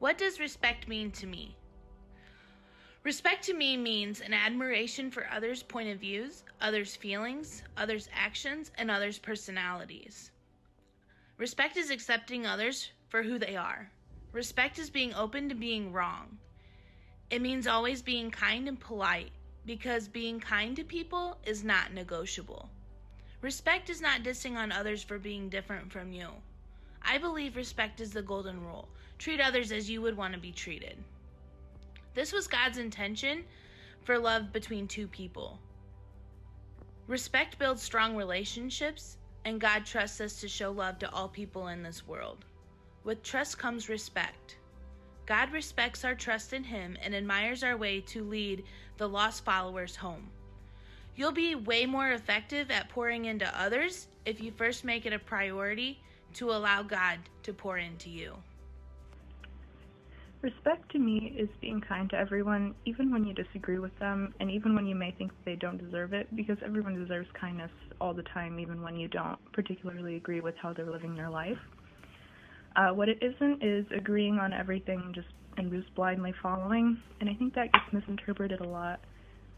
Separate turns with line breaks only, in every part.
What does respect mean to me? Respect to me means an admiration for others' point of views, others' feelings, others' actions, and others' personalities. Respect is accepting others for who they are. Respect is being open to being wrong. It means always being kind and polite, because being kind to people is not negotiable. Respect is not dissing on others for being different from you. I believe respect is the golden rule. Treat others as you would want to be treated. This was God's intention for love between two people. Respect builds strong relationships, and God trusts us to show love to all people in this world. With trust comes respect. God respects our trust in Him and admires our way to lead the lost followers home. You'll be way more effective at pouring into others if you first make it a priority to allow God to pour into you.
Respect to me is being kind to everyone, even when you disagree with them, and even when you may think they don't deserve it, because everyone deserves kindness all the time, even when you don't particularly agree with how they're living their life. What it isn't is agreeing on everything and just blindly following, and I think that gets misinterpreted a lot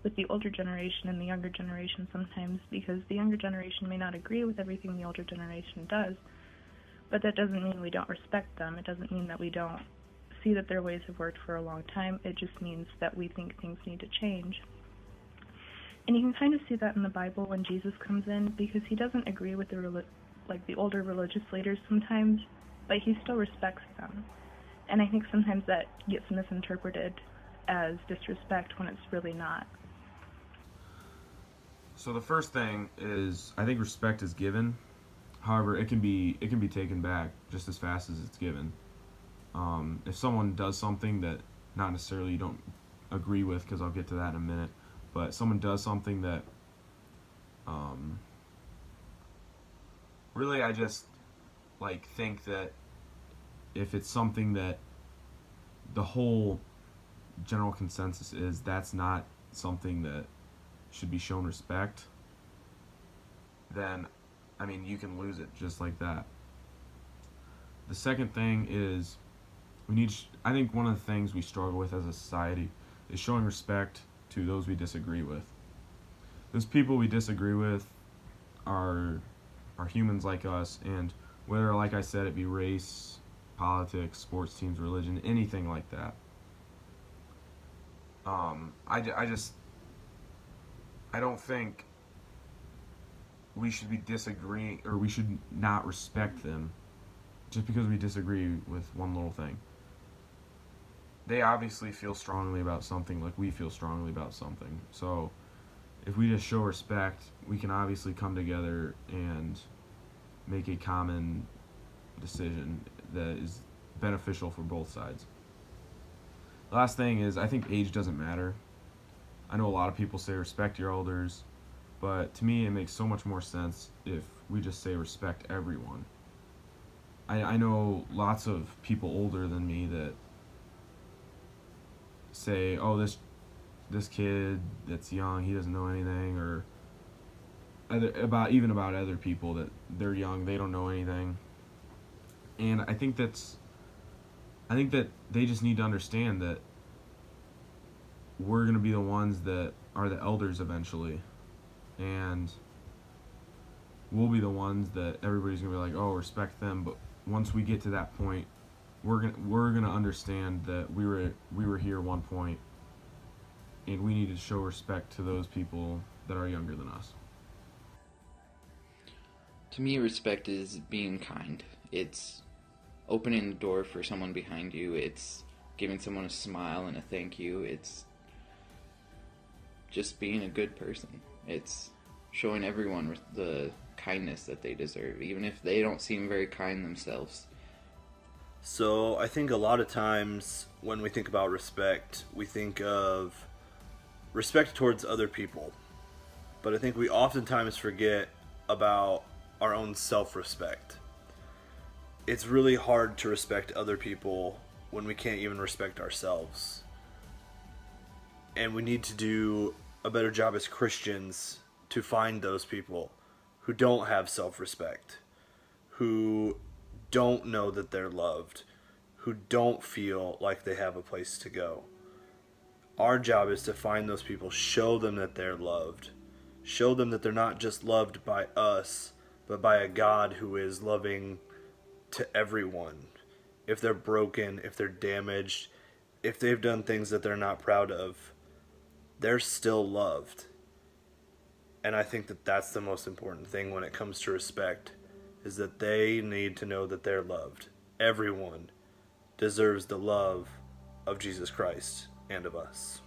with the older generation and the younger generation sometimes, because the younger generation may not agree with everything the older generation does, but that doesn't mean we don't respect them. It doesn't mean that we don't see that their ways have worked for a long time. It just means that we think things need to change. And you can kind of see that in the Bible when Jesus comes in, because he doesn't agree with the older religious leaders sometimes, but he still respects them. And I think sometimes that gets misinterpreted as disrespect when it's really not.
So the first thing is, I think respect is given. However, it can be taken back just as fast as it's given. If someone does something that not necessarily you don't agree with, because I'll get to that in a minute, but someone does something that really I just think that if it's something that the whole general consensus is that's not something that should be shown respect, then you can lose it just like that. The second thing is I think one of the things we struggle with as a society is showing respect to those we disagree with. Those people we disagree with are humans like us, and whether, like I said, it be race, politics, sports teams, religion, anything like that. I don't think we should be disagreeing, or we should not respect them just because we disagree with one little thing. They obviously feel strongly about something like we feel strongly about something. So if we just show respect, we can obviously come together and make a common decision that is beneficial for both sides. The last thing is, I think age doesn't matter. I know a lot of people say respect your elders, but to me it makes so much more sense if we just say respect everyone. I know lots of people older than me that say, oh, this kid that's young, he doesn't know anything, or about other people that they're young, they don't know anything. And I think that they just need to understand that we're going to be the ones that are the elders eventually, and we'll be the ones that everybody's going to be like, oh, respect them. But once we get to that point, we're gonna understand that we were here at one point, and we need to show respect to those people that are younger than us.
To me, respect is being kind. It's opening the door for someone behind you. It's giving someone a smile and a thank you. It's just being a good person. It's showing everyone the kindness that they deserve, even if they don't seem very kind themselves.
So I think a lot of times when we think about respect, we think of respect towards other people. But I think we oftentimes forget about our own self-respect. It's really hard to respect other people when we can't even respect ourselves. And we need to do a better job as Christians to find those people who don't have self-respect, who don't know that they're loved, who don't feel like they have a place to go. Our job is to find those people, show them that they're loved, show them that they're not just loved by us, but by a God who is loving to everyone. If they're broken, if they're damaged, if they've done things that they're not proud of, they're still loved. And I think that that's the most important thing when it comes to respect, is that they need to know that they're loved. Everyone deserves the love of Jesus Christ and of us.